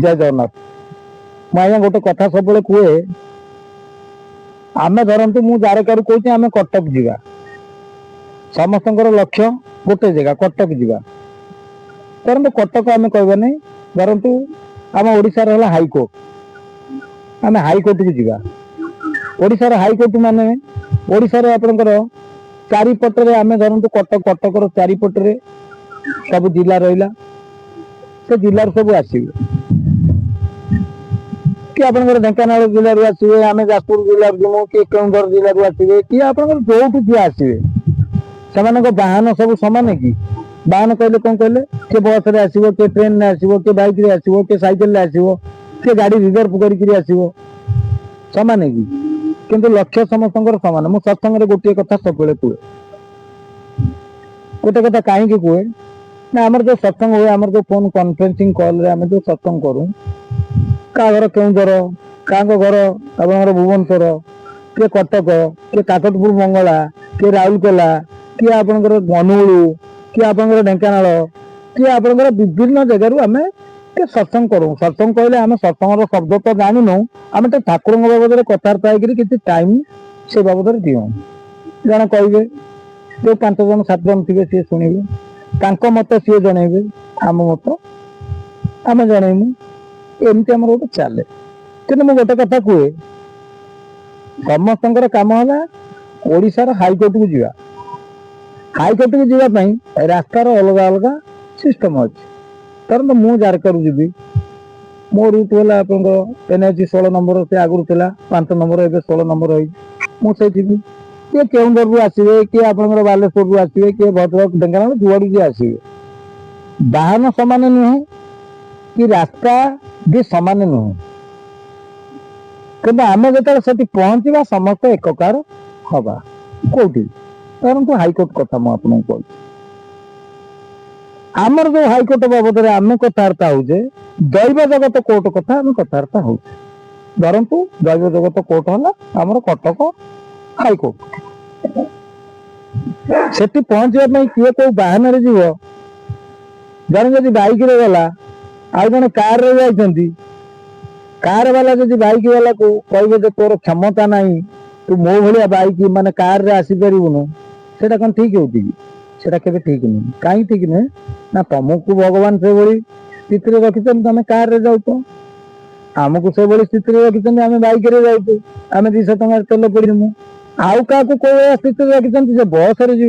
जय जगन्नाथ। मुझे गोटे कथा सब कहे आम धरतु मु जारकारू कहूँ आम कटक जावा समस्त लक्ष्य गोटे जगह कटक जावा धरतु कटक आम कहबानी धरतु आम ओडिशार है हाईकोर्ट आम हाईकोर्ट को जावा ओडिशार हाईकोर्ट माने ओडिशार आपणकर चारिपटे आम धरतु कटक कटकर चारिपटे सब जिला रहा से जिलार सब आसवे कि आप ढेଙ୍କାନାଳ जिलू आसवे आम जाजपुर जिलूर जीमु कि केन्दुझर जिलू आसवे कि आप जो जी आसवे से बाहन सब सामान कि बाहन कहले कौन कहले किए बस रे आसो किए ट्रेन में आसो किए बैक रे आसो किए साइकेल आसो किए गाड़ी रिजर्व करके आसो सामान कि किंतु लक्ष्य समस्त सामान मु सत्संग गोटे कथा सब कहे गोटे कथा कहीं कहे ना आमर जो सत्संग हुए आमर जो फोन कॉन्फ्रेंसिंग कॉल रे आम जो सत्संग करूँ क्या घर केन्दुझर क्या घर आप भुवनेश्वर किए कटक किए काकटपुर मंगला किए राउरकेला किए आपंकर अनुगुलु किए आपंकर ढेଙ୍କାନାଳ किए आपंकर विभिन्न जगार आम सत्संग करूँ सत्संग कहले आम सत्संग शब्द तो जानूनु आम तो ठाकुर बाबद कथबार्ता किसी टाइम से बाबद दियो जन कहे जो 5 जन 7 जन थे सी शुणे मत सी जनइबे आम मत आम जनइमु एमती आम गोटे चले कि मुझे गोटे कथा कहे समस्त कम है ओडिशार हाईकोर्ट को जावा हाईकोर्ट को जावाई रास्तार अलग अलग सिस्टम अच्छे तरह मु जारकारू जी मो रूट है आप NH 16 नंबर से आगुरी 5 नंबर ए 16 नंबर मुझे किए केन्दुझर आसवे किए आप बालेश्वर आसवे किए भद्रक ढेଙ୍କାନାଳ जुआड़ जी आसवे बाहन सामान नुहे कि रास्ता भी सामान नुहे कि आम जो पहुंचा समस्त एककार हवा कौटी धरतु हाईकोर्ट कथा मुझे कहूँ आमर जो हाईकोर्ट बाबद आम कथबार्ता होचे दैव जगत कोर्ट कथा आम कथबार्ता होचे धरतु दैव जगत कोर्ट है आमर कटक हाईकोर्ट से पहुंचा किए कौ बाहन जीव जन जदि बाइक रे गला आ जन कार रे जाइछंती कार वाला जदि बाइक वाला को कहे तोर क्षमता नहीं तू मो भाया बाइक माने कार रे आसी परिबुनु सेटा कौन ठीक होती सेटा केबे ठीक नहीं कहीं ठीक नहीं ना तुमको भगवान से बड़ी स्थिति रखी तुम कार रे जाऊ आमको से बड़ी स्थिति रखी आम बाइक रे जाऊ आम 200 टଙ୍କା तेल पड़मु आउ क्या कौ स्थिति रखी से बस रे जी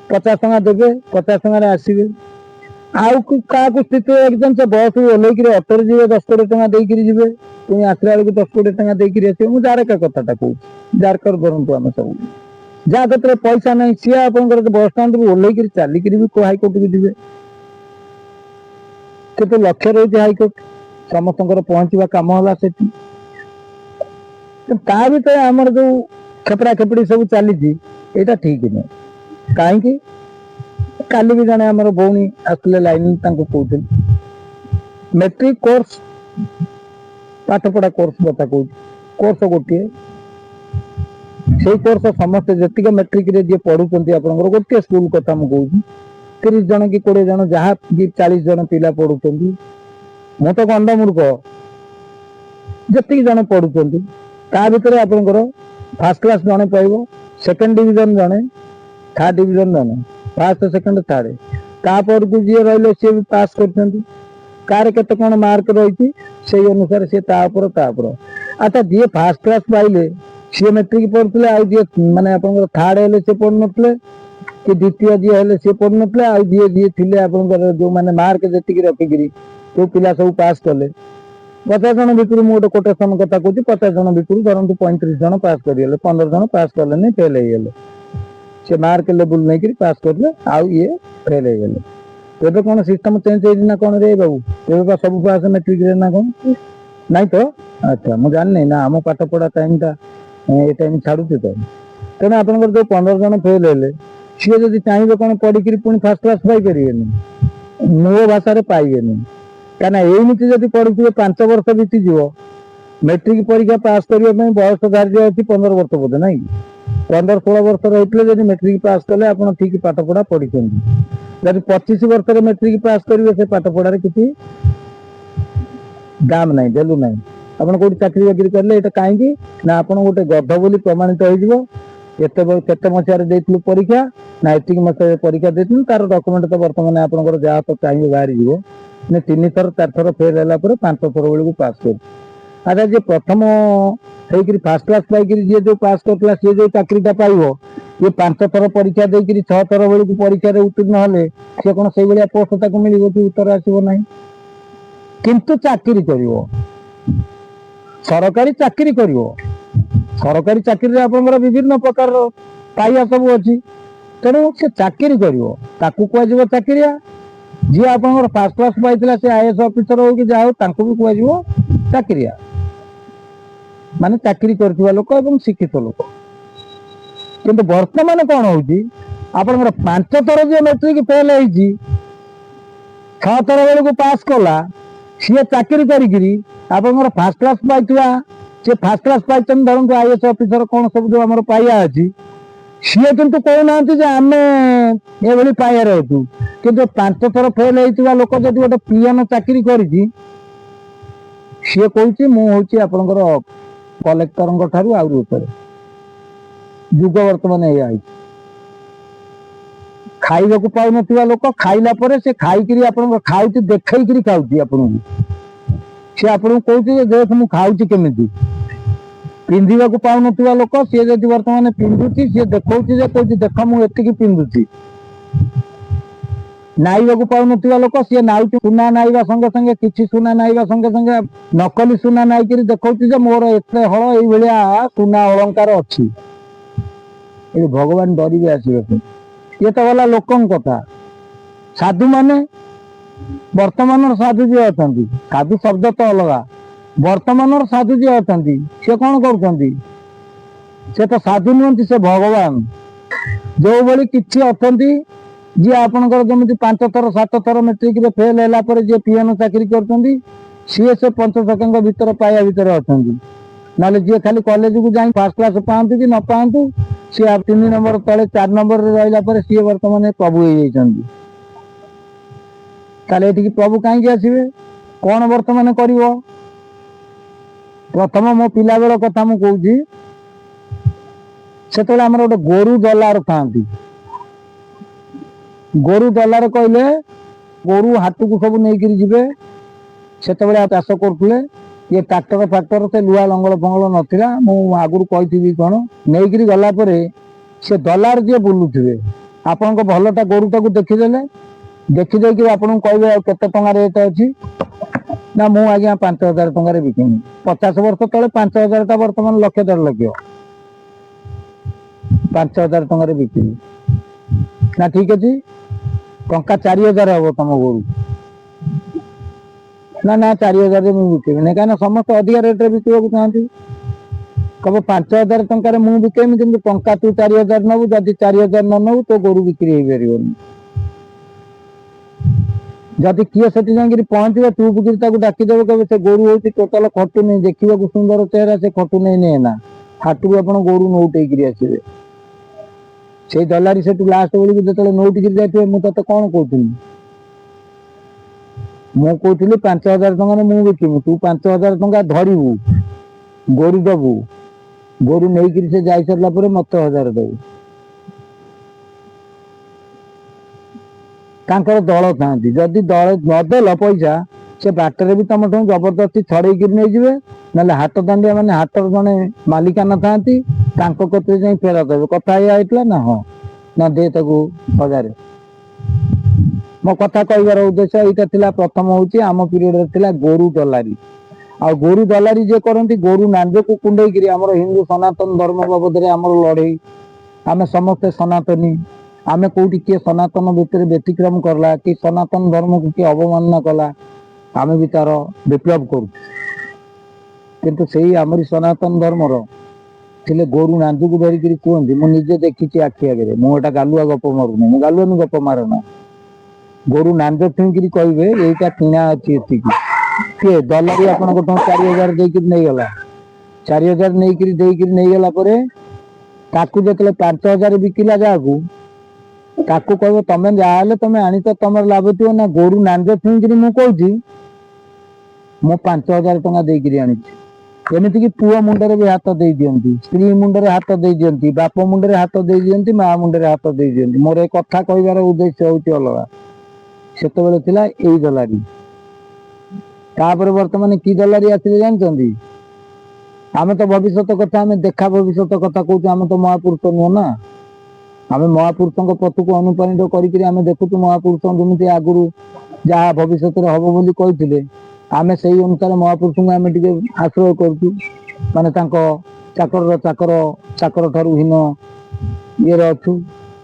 50 टଙ୍କା देवे 50 टଙ୍କା आसवे आउ क्या स्थिति रखी से बस ओह्ल अटोरे जी 10-20 टଙ୍କା देकर जी पुणी आसला बेलू 10-20 टଙ୍କା देकर आसवे मुझे जारका कथाटा कहूँ जारकर धरतु आम सब जहाँ क्षेत्र पैसा नहीं सी आप बस स्टाण्ड ओह्ल चलिक भी हाईकोर्ट को जी कितु लक्ष्य रही हाईकोर्ट समस्त पहुंचा कम है से भर आमर जो खेपड़ा खेपड़ी सब चली यहाँ ठीक नहीं कहीं काली भी जने आमर भौणी आसले लाइन कहते मेट्रिक कोर्स पाठपढ़ा कोर्स कथा कहूँ कोर्स गोटे से कोर्स समस्त जी मेट्रिक जी पढ़ुंट आप गोटे स्कूल कथा मुझे 30 जन कि 20 जन जहाँ कि 40 जन पिला पढ़ुंट मु तो गंडमूर्ख जी जन पढ़ुंट ता भर आप फास्ट क्लास जड़े पाइब सेकेंड डिविजन जड़े थर्ड डिविजन जड़े फास्ट सेकेंड थर्ड तापर को जी रही सी भी पास कर कौन मार्क रही से अनुसार सी अच्छा जी फास्ट क्लास पाइले सी मेट्रिक पढ़ुते आई जी माने आप थर्ड है सी पढ़ नुले कि द्वितीय जी है सी पढ़ नुले आई जी जी थे आप जो मैंने मार्क जी रखिक जो पिला सब पास कले 50 जन भितर मुझे गोटे कोटेसन कथा कहूँ 50 जन भितर धरतु 35 जन पास कर 15 जन पास कले फेल हो से मार्क लेवल नहीं पास करले आउ ये फेल हो गले एवं कौन सिस्टम चेंज होना कौन रे बाबू एवं सब पास मेट्रिक ना कौन नहीं तो अच्छा मुझे जानी ना आम पाठ पढ़ा टाइमटा ये टाइम छाड़ू तो तेना आप जो 15 जन फेल है सी जब चाहिए कौन पढ़ी पुणी फास्ट क्लास पाइपर मो भाषा पाइबे क्या एमती जब पढ़ुए 5 वर्ष बीतीज मेट्रिक परीक्षा पास करने बयस धार्य अच्छी 15 वर्ष बोधे ना 15-16 वर्ष रही जब मेट्रिक पास कले आप ठीक पाठ पढ़ा पढ़ी जब 25 वर्ष मेट्रिक पास करेंगे से पाठ पढ़ार किसी दाम नहीं भैल्यू नहीं आपन कोठी चाकरी बाकरी करले एटा काहेकि ना आपन गोटे गध बोली प्रमाणित होइजिवो केते मसियारे देइथिलु परीक्षा ना एतिक मसियारे परीक्षा देइथिलु तार डॉक्यूमेंट तो वर्तमान आपनकर जा तो चाहिए बाहरी जीवो ने 3 थर 4 थर फेल हैला पर 5 थर बेलू पास कर अच्छा जे प्रथम हेकरी फर्स्ट क्लास पाइकरी जे जो पास करतला से जो चाकरीटा पाइबो ये 5 थर परीक्षा देकरी 6 थर बेलू परीक्षा रे उत्तीर्ण हले से कोन सेई बलिया पोस्ट ताको मिलिबो कि उत्तर आसीबो नाही किंतु चाकरी करिवो सरकारी चाकरी करिवो सरकारी चाकरी आपंकर विभिन्न प्रकार पाइया सब अच्छी तेणु से चाकरी करिवो ताकू कुआजिवो चाकरिया जी आपंकर फर्स्ट क्लास पाइथिला से आईएएस ऑफिसर हो कि जाओ ताकू भी कुआजिवो चाकरिया माने चाकरी करथिबा लोक एवं शिक्षित लोक किंतु वर्तमान कोन होउची आपंकर 5 थर जे मैट्रिक फेल होईची 6 थर बेलू पास कला सी चाकरी करी आपंकर फर्स्ट क्लास पाइथिबा से फर्स्ट क्लास पाइछन धरंतु आईएएस ऑफिसर कोन सब जो हमर पाइया अछि सी किंतु कहूना आम ये पाइबार अच्छु कि 5 थर फेल होता लोक जब गोटे पीएन चाकरी करी सी कहूँ मुझे आपंकर कलेक्टर ठारू आउरी ऊपर जुग वर्तमान या खाइबा को पाउ नथिबा लोक खाइला परे से खाइकरी आपन खाउची देखैकरी खाउची आपन से आपन कहूँ देख मु खाउची केमिति पिंधिबा को पाउ नथिबा लोक से जदि वर्तमान पिंधुची से देखौची जे कहूँ देख मु एतिकी पिंधुची नाइबा को पाउ नथिबा लोक से नाउची सुना नाइबा संगे संगे किछि सुना नाइबा संगे संगे नकली सुना नाइकरी देखौची जे मोर एते हळ एई भलिया सुना अलंकार अछि ए भगवान डरिबे आसीबे ये तो गला लोकन कथा साधु माने वर्तमान साधु जी अच्छा साधु शब्द तो अलग वर्तमान साधु जी अच्छा सी कौन कर तो साधु नुहति से भगवान जो भाई किसी अच्छा जी आपंकर जमी 5 थर 7 थर मेट्रिक फेल है जी पीएन चाकरी कर सी से 5 सेकेंड भीतर पाया भीतर अच्छा ना जी खाली कॉलेज को जाए फर्स्ट क्लास पातु कि न पातु सी 3 नंबर तले 4 नंबर रहा सी वर्तमान प्रभु हो प्रभु कहीं आसवे कौन वर्तमान कर प्रथम मो पिला बेल कथा मु कहूँ से आम गोटे गोरु दलार था गोरु दलार कहले गोरु हाट को सब नहीं जी से चाष करते ये ट्राक्टर फाक्टर से लुआ लंगल फंगल नाला मु आगुरी कही कौन नहीं गलापर से दलार जी बुलूवे आपण भलटा गोरुटा को देखीदे देखीदे आपन कहे केते टंका रेट अच्छी ना मु आज्ञा 5000 टंका बिकिनी 50 वर्ष तले 5000 टा वर्तमान 1 लाख 1.5 लाख 5000 टंका बिकिनी ना ठीक अच्छे टंका 4000 हम तुम गोरु ना ना 4000 मुझे बिकेमी कहीं समस्त अधिक रेट रे बिकवा चाहती कब 5000 टंका मुझे बिकेमी कि टंका तू 4000 नबू जदि 4000 न नबू तो गोरु बिक्री हो पार जदि किए से पहुंचे तू बिक्री डाकीदेव कहे से गोरु हो टोटाल खटु नहीं देखा सुंदर चेहरा से खटु नहीं नहीं ना हाट को आप गोरु नौटेक आसवे से दलारी से लास्ट बेलू जो नौटिक जाए मुझे कौन कहती मु कहती 5000 टंका मुझे बिकमी तू 5000 टंका धरबू गोरु दबू गोरु नहीं से जा सारा मत 1000 दबू तांकर दल था जदि दल नदेल पैसा से बाटर भी तुम जबरदस्ती छड़े नहीं जी ना हाट दांडिया मैंने हाटर जड़े मालिकाना था कत जा फेरा देवे कथा या ना हाँ ना दे ताकू 1000 मो कथा कहबार उद्देश्य यहाँ प्रथम हूँ आम पीरियड गोरु दलारी आ गोरु दलारी जे करती गोरु नांज को कुंडे आम हिंदू सनातन धर्म बाबद आम लड़े आम समस्ते सनातनी आमे कोटी किए सनातन भितर व्यतिक्रम करला कि सनातन धर्म को किए अवमानना कला आमे भी तार विप्लव करू किंतु सही आमरी सनातन धर्मर थिले गोरु नांजू को धरिक कहते मुझे निजे देखी आखि आगे मुझे गालुआ गप मारूनी मुझे गालुआनी गप मारेना गोरु नांज छुईकरी कहे यहीटा किणा अच्छी किए दलारी आप 4000 देकर नहीं गला 4000 नहीं गला ताकू जो 5000 बिकिला जाकू ताकू कह तुम जहाँ तुम आनी तो तुम लाभ थी ना गोरु नांज छुईकरी मुझे कहूँ ମୁଁ 5,000 ଟଙ୍କା ଦେଇକିରି ଆଣିଛି। ଏମିତିକି ପୁଅ ମୁଣ୍ଡରେ ବି ହାତ ଦେଇ ଦିଅନ୍ତି, ସ୍ତ୍ରୀ ମୁଣ୍ଡରେ ହାତ ଦେଇ ଦିଅନ୍ତି, ବାପ ମୁଣ୍ଡରେ ହାତ ଦେଇ ଦିଅନ୍ତି, ମା ମୁଣ୍ଡରେ ହାତ ଦେଇ ଦିଅନ୍ତି। ମୋର ଏ କଥା କହିବାର ଉଦ୍ଦେଶ୍ୟ ହଉଛି ଅଲଗା। ସେତେବେଳେ ଥିଲା ଏଇ ଦଲାରି। ତାପରେ ବର୍ତ୍ତମାନ କି ଦଲାରି ଆସିଲେ ଜାଣିଛନ୍ତି? ଆମେ ତ ଭବିଷ୍ୟତ କଥା, ଆମେ ଦେଖା ଭବିଷ୍ୟତ କଥା କହୁଛୁ, ଆମେ ତ ମହାପୁରୁଷ ନୁହଁ ନା। ଆମେ ମହାପୁରୁଷଙ୍କ ପଥକୁ ଅନୁପ୍ରାଣିତ କରିକିରି ଆମେ ଦେଖୁଛୁ ମହାପୁରୁଷ ଯେମିତି ଆଗରୁ ଯାହା ଭବିଷ୍ୟତରେ ହବ ବୋଲି କହିଥିଲେ, ଆମେ ସେଇ ଅନୁସାରେ ମହାପୁରୁଷଙ୍କୁ ଆମେ ଟିକେ ଆଶ୍ରୟ କରୁଛୁ। ମାନେ ତାଙ୍କ ଚାକର ଠାରୁ ହୀନ ଇଏରେ ଅଛୁ।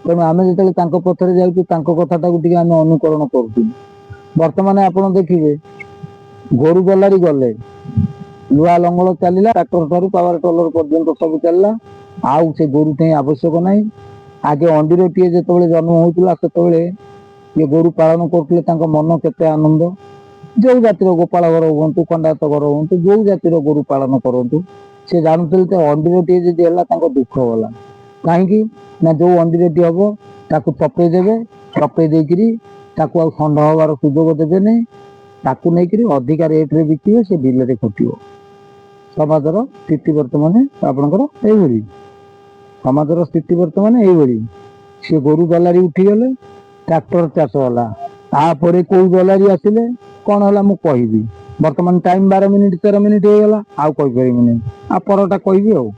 ତେଣୁ ଆମେ ଯେତେବେଳେ ତାଙ୍କ ପଥରେ ଯାଉଛୁ, ତାଙ୍କ କଥାଟାକୁ ଟିକେ ଆମେ ଅନୁକରଣ କରୁଛୁ। ବର୍ତ୍ତମାନ ଆପଣ ଦେଖିବେ, ଗୋରୁ ଦଲାରି ଗଲେ, ଲୁହା ଲଙ୍ଗଳ ଚାଲିଲା, ଟ୍ରାକ୍ଟର ଠାରୁ ପାୱାର ଟେଲର ପର୍ଯ୍ୟନ୍ତ ସବୁ ଚାଲିଲା। ଆଉ ସେ ଗୋରୁ ଠେଇଁ ଆବଶ୍ୟକ ନାହିଁ। ଆଗେ ଅଣ୍ଡିରଟିଏ ଯେତେବେଳେ ଜନ୍ମ ହଉଥିଲା, ସେତେବେଳେ ଇଏ ଗୋରୁ ପାଳନ କରୁଥିଲେ, ତାଙ୍କ ମନ କେତେ ଆନନ୍ଦ। ଯୋଉ ଜାତିର ଗୋପାଳ ଘର ହୁଅନ୍ତୁ, ଖଣ୍ଡାୟତ ଘର ହୁଅନ୍ତୁ, ଯୋଉ ଜାତିର ଗୋରୁ ପାଳନ କରନ୍ତୁ, ସେ ଜାଣୁଥିଲେ ଯେ ଅଣ୍ଡିରଟିଏ ଯଦି ହେଲା ତାଙ୍କ ଦୁଃଖ ଗଲା। କାହିଁକି ନା ଯୋଉ ଅଣ୍ଡିରଟି ହବ ତାକୁ ଚପେଇ ଦେବେ, ଚପେଇ ଦେଇକିରି ତାକୁ ଆଉ ଷଣ୍ଢ ହବାର ସୁଯୋଗ ଦେବେନି। ତାକୁ ନେଇକିରି ଅଧିକା ରେଟରେ ବିକିବେ, ସେ ବିଲରେ ଖଟିବ। ସମାଜର ସ୍ଥିତି ବର୍ତ୍ତମାନ ଆପଣଙ୍କର ଏଇଭଳି। ସମାଜର ସ୍ଥିତି ବର୍ତ୍ତମାନ ଏଇଭଳି। ସେ ଗୋରୁ ଦଲାରି ଉଠିଗଲେ, ଟ୍ରାକ୍ଟର ଚାଷ ହେଲା। ତାପରେ କୋଉ ଦଲାରି ଆସିଲେ, କଣ ହେଲା ମୁଁ କହିବି। ବର୍ତ୍ତମାନ ଟାଇମ 12 ମିନିଟ୍ 13 ମିନିଟ୍ ହେଇଗଲା, ଆଉ କହିପାରିବିନି। ଆ ପରଟା କହିବି ଆଉ।